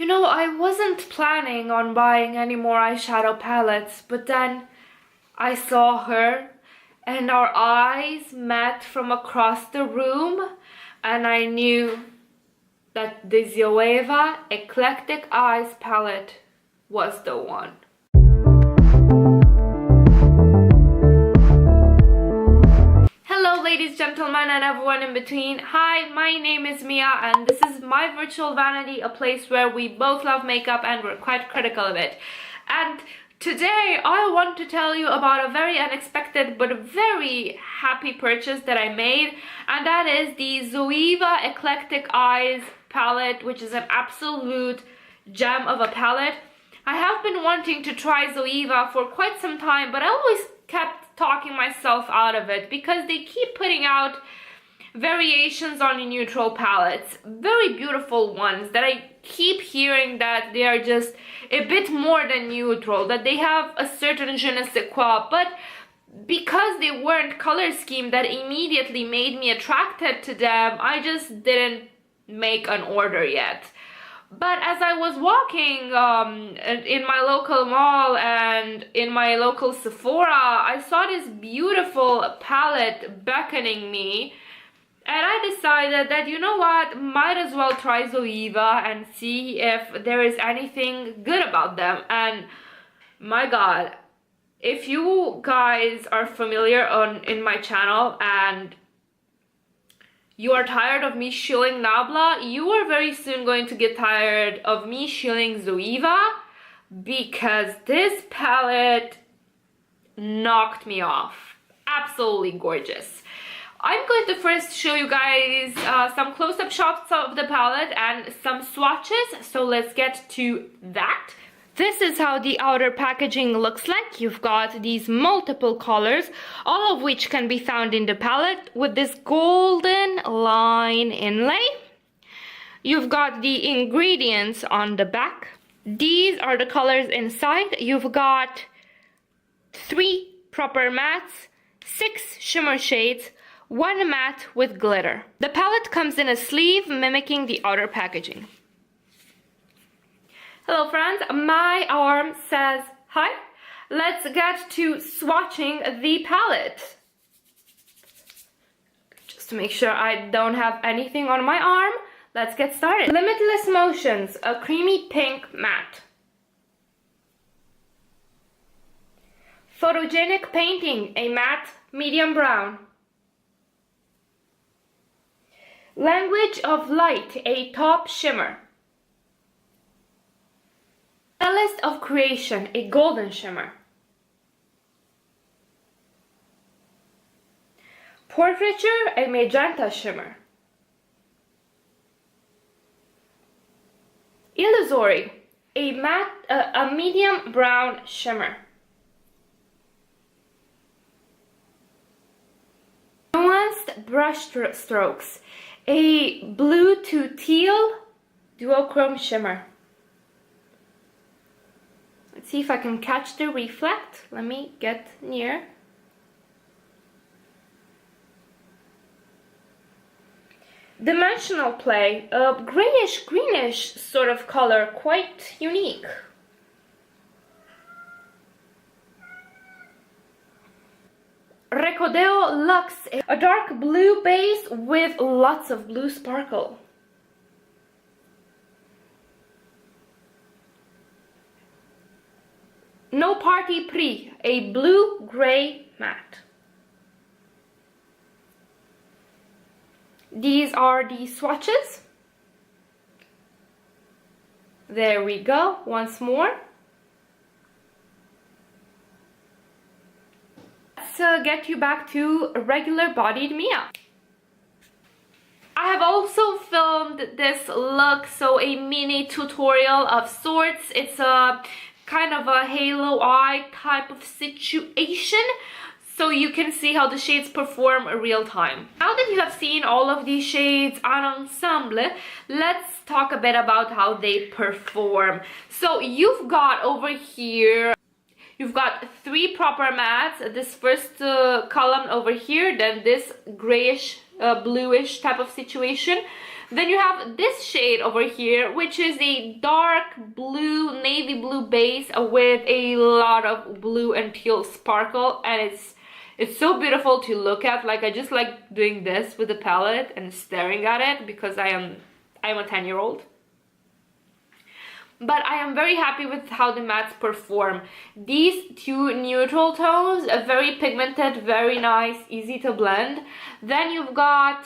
You know, I wasn't planning on buying any more eyeshadow palettes, but then I saw her and our eyes met from across the room and I knew that the Zoeva Eclectic Eyes palette was the one. Hello ladies, gentlemen, and everyone in between. Hi, my name is Mia and this is my virtual vanity, a place where we both love makeup and we're quite critical of it. And today I want to tell you about a very unexpected but very happy purchase that I made, and that is the Zoeva Eclectic Eyes palette, which is an absolute gem of a palette. I have been wanting to try Zoeva for quite some time, but I always kept talking myself out of it because they keep putting out variations on the neutral palettes, very beautiful ones that I keep hearing that they are just a bit more than neutral, that they have a certain je ne sais quoi, but because they weren't color scheme that immediately made me attracted to them, I just didn't make an order yet. But as I was walking in my local mall and in my local Sephora, I saw this beautiful palette beckoning me, and I decided that, you know what, might as well try Zoeva and see if there is anything good about them. And my god, if you guys are familiar in my channel and you are tired of me shilling Nabla, you are very soon going to get tired of me shilling Zoeva, because this palette knocked me off. Absolutely gorgeous. I'm going to first show you guys some close-up shots of the palette and some swatches, so let's get to that. This is how the outer packaging looks like. You've got these multiple colors, all of which can be found in the palette with this golden line inlay. You've got the ingredients on the back. These are the colors inside. You've got 3 proper mattes, 6 shimmer shades, 1 matte with glitter. The palette comes in a sleeve mimicking the outer packaging. Hello friends, my arm says hi. Let's get to swatching the palette. Just to make sure I don't have anything on my arm, let's get started. Limitless Motions, a creamy pink matte. Photogenic Painting, a matte medium brown. Language of Light, a taupe shimmer. Stylist of Creation, a golden shimmer. Portraiture, a magenta shimmer. Illusory, a medium brown shimmer. Nuanced Brush Strokes, a blue to teal duochrome shimmer. Let's see if I can catch the reflect. Let me get near. Dimensional Play, a grayish-greenish sort of color, quite unique. Recodeo Luxe, a dark blue base with lots of blue sparkle. No Party Prix, a blue-gray matte. These are the swatches. There we go, once more. Let's get you back to regular bodied Mia. I have also filmed this look, so a mini tutorial of sorts. It's a kind of a halo eye type of situation, so you can see how the shades perform in real time. Now that you have seen all of these shades en ensemble, let's talk a bit about how they perform. So you've got over here, you've got 3 proper mattes, this first column over here, then this grayish bluish type of situation. Then you have this shade over here, which is a dark blue, navy blue base with a lot of blue and teal sparkle, and it's so beautiful to look at. Like, I just like doing this with the palette and staring at it because I'm a 10-year-old. But I am very happy with how the mattes perform. These two neutral tones are very pigmented, very nice, easy to blend. Then you've got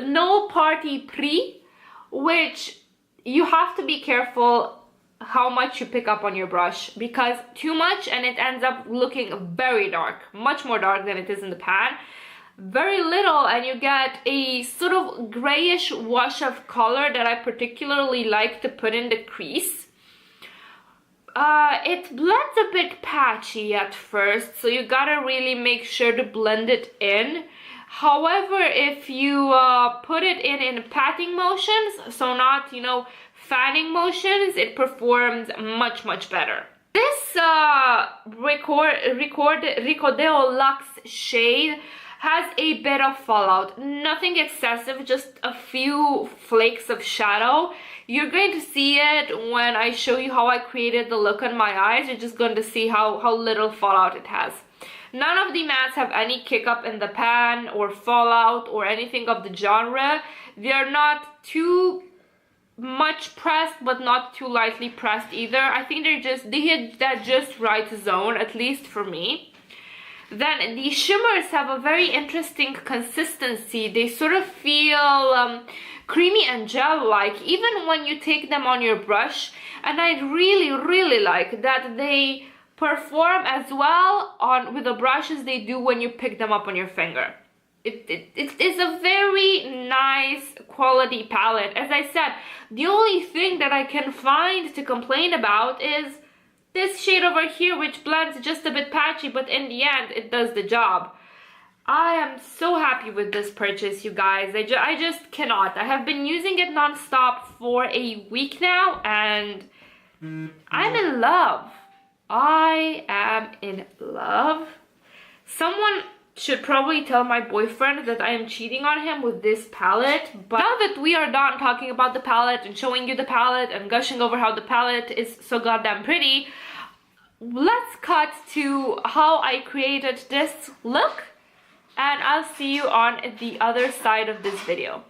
No Party Pre, which you have to be careful how much you pick up on your brush, because too much and it ends up looking very dark, much more dark than it is in the pan. Very little and you get a sort of grayish wash of color that I particularly like to put in the crease. It blends a bit patchy at first, so you gotta really make sure to blend it in. However, if you put it in patting motions, so not, you know, fanning motions, it performs much better. This Ricordeo Luxe shade has a bit of fallout, nothing excessive, just a few flakes of shadow. You're going to see it when I show you how I created the look on my eyes. You're just going to see how little fallout it has. None of the mattes have any kick up in the pan or fallout or anything of the genre. They're not too much pressed but not too lightly pressed either. I think they hit that just right zone, at least for me. Then the shimmers have a very interesting consistency. They sort of feel creamy and gel-like even when you take them on your brush, and I really like that they perform as well with the brush as they do when you pick them up on your finger. It is a very nice quality palette. As I said, the only thing that I can find to complain about is this shade over here, which blends just a bit patchy, but in the end it does the job. I am so happy with this purchase, you guys. I just cannot. I have been using it non-stop for a week now and I'm in love. I am in love. Someone should probably tell my boyfriend that I am cheating on him with this palette. But now that we are done talking about the palette and showing you the palette and gushing over how the palette is so goddamn pretty, let's cut to how I created this look, and I'll see you on the other side of this video.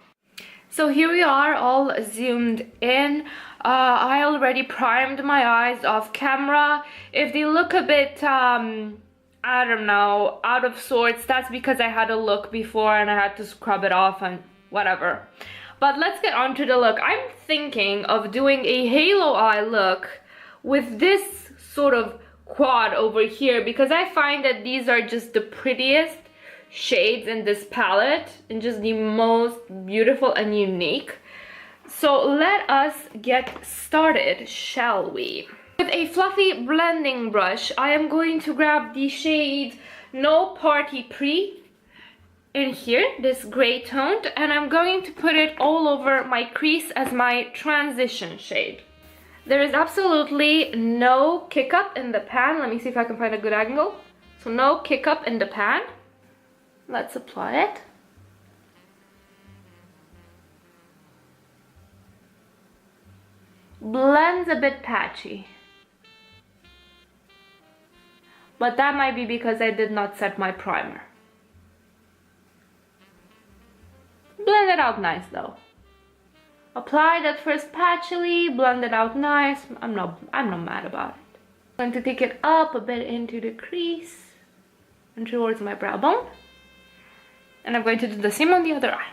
So here we are, all zoomed in. I already primed my eyes off camera. If they look a bit, I don't know, out of sorts, that's because I had a look before and I had to scrub it off and whatever. But let's get on to the look. I'm thinking of doing a halo eye look with this sort of quad over here, because I find that these are just the prettiest shades in this palette and just the most beautiful and unique. So let us get started, shall we? With a fluffy blending brush, I am going to grab the shade No Party Pre in here, this gray toned, and I'm going to put it all over my crease as my transition shade. There is absolutely no kick up in the pan. Let me see if I can find a good angle. So no kick up in the pan. Let's apply it. Blends a bit patchy. But that might be because I did not set my primer. Blend it out nice though. Apply that first patchily, blend it out nice. I'm not mad about it. I'm going to take it up a bit into the crease and towards my brow bone. And I'm going to do the same on the other eye.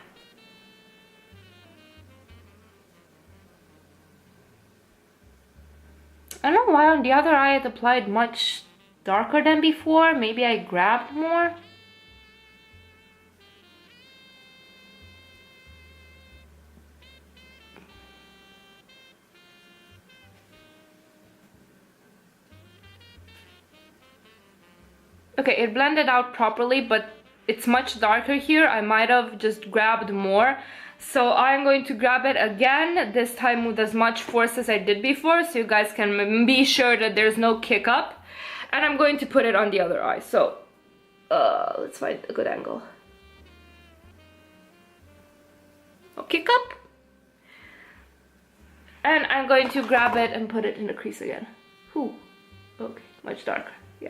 I don't know why on the other eye it applied much darker than before. Maybe I grabbed more. Okay, it blended out properly, but it's much darker here. I might have just grabbed more. So I'm going to grab it again, this time with as much force as I did before, so you guys can be sure that there's no kick up. And I'm going to put it on the other eye. So let's find a good angle. kick up. And I'm going to grab it and put it in the crease again. Ooh, okay, much darker, yeah.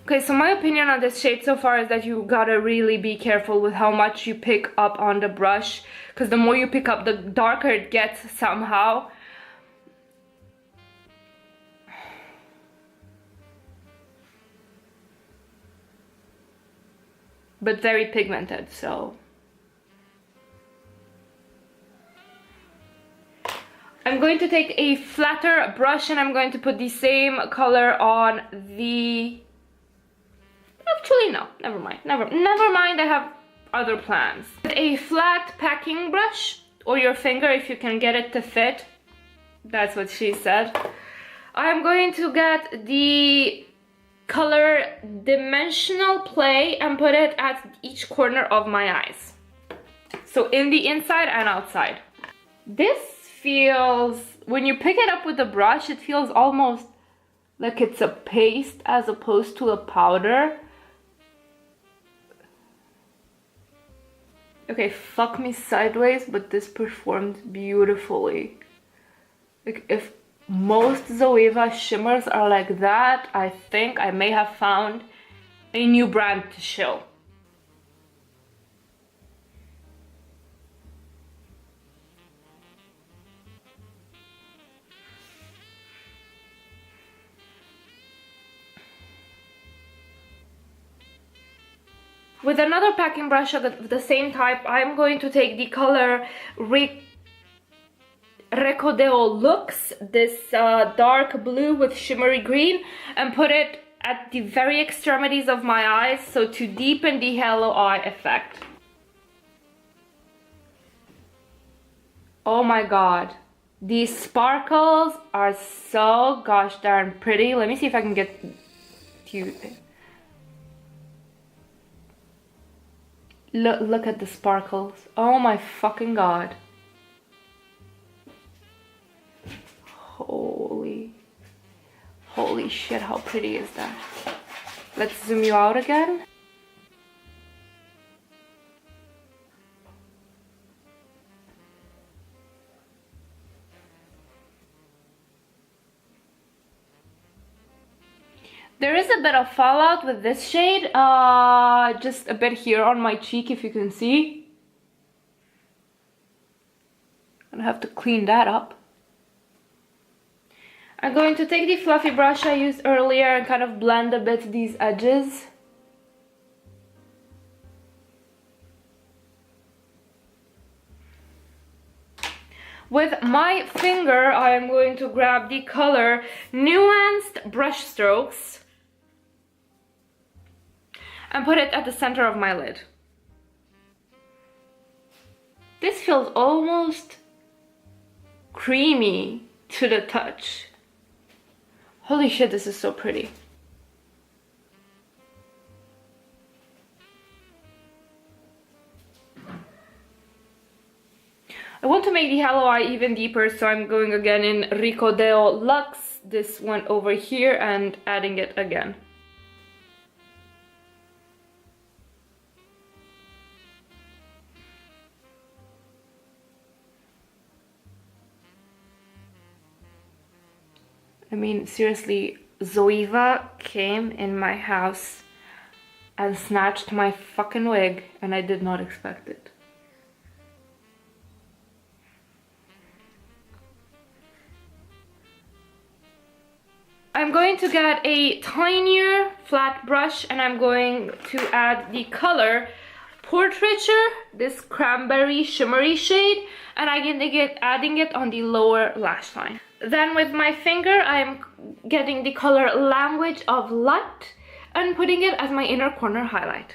Okay, so my opinion on this shade so far is that you gotta really be careful with how much you pick up on the brush, because the more you pick up, the darker it gets somehow. But very pigmented, so. I'm going to take a flatter brush and I'm going to put the same color on the... Actually, no, never mind. Never mind, I have other plans. A flat packing brush, or your finger if you can get it to fit. That's what she said. I'm going to get the color Dimensional Play and put it at each corner of my eyes. So in the inside and outside. This feels, when you pick it up with the brush, it feels almost like it's a paste as opposed to a powder. Okay, fuck me sideways, but this performed beautifully. Like, if most Zoeva shimmers are like that, I think I may have found a new brand to show. With another packing brush of the same type, I'm going to take the color Recodeo Lux, this dark blue with shimmery green, and put it at the very extremities of my eyes, so to deepen the halo eye effect. Oh my god, these sparkles are so gosh darn pretty. Let me see if I can get to... Look at the sparkles. Oh my fucking god. Holy shit, how pretty is that? Let's zoom you out again. There is a bit of fallout with this shade, just a bit here on my cheek if you can see. I'm gonna have to clean that up. I'm going to take the fluffy brush I used earlier and kind of blend a bit these edges. With my finger, I am going to grab the color Nuanced Brush Strokes and put it at the center of my lid. This feels almost creamy to the touch. Holy shit, this is so pretty. I want to make the halo eye even deeper, so I'm going again in Recodeo Lux, this one over here, and adding it again. I mean, seriously, Zoeva came in my house and snatched my fucking wig, and I did not expect it. I'm going to get a tinier flat brush and I'm going to add the color Portraiture, this cranberry shimmery shade, and I'm adding it on the lower lash line. Then with my finger, I'm getting the color Language of Light and putting it as my inner corner highlight.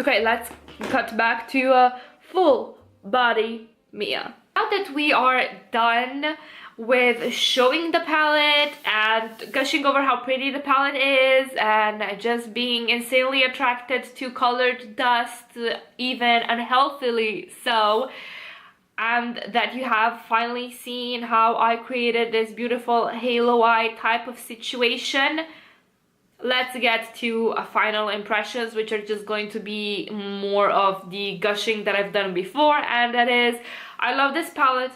Okay, let's cut back to a full body Mia. Now that we are done with showing the palette and gushing over how pretty the palette is and just being insanely attracted to colored dust, even unhealthily so, and that you have finally seen how I created this beautiful halo eye type of situation, let's get to final impressions, which are just going to be more of the gushing that I've done before, and that is, I love this palette.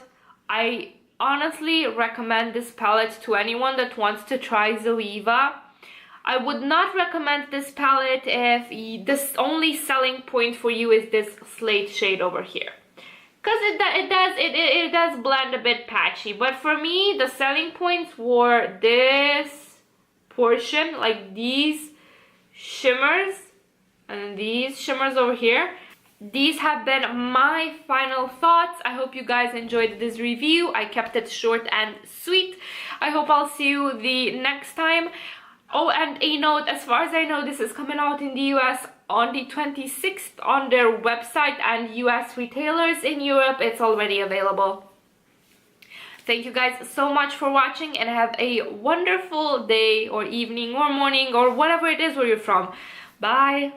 I honestly recommend this palette to anyone that wants to try Zoeva. I would not recommend this palette if this only selling point for you is this slate shade over here, because it does blend a bit patchy, but for me the selling points were this portion, like these shimmers and these shimmers over here. These have been my final thoughts. I hope you guys enjoyed this review. I kept it short and sweet. I hope I'll see you the next time. Oh, and a note, as far as I know, this is coming out in the US on the 26th on their website, and US retailers. In Europe it's already available. Thank you guys so much for watching, and have a wonderful day or evening or morning or whatever it is where you're from. Bye!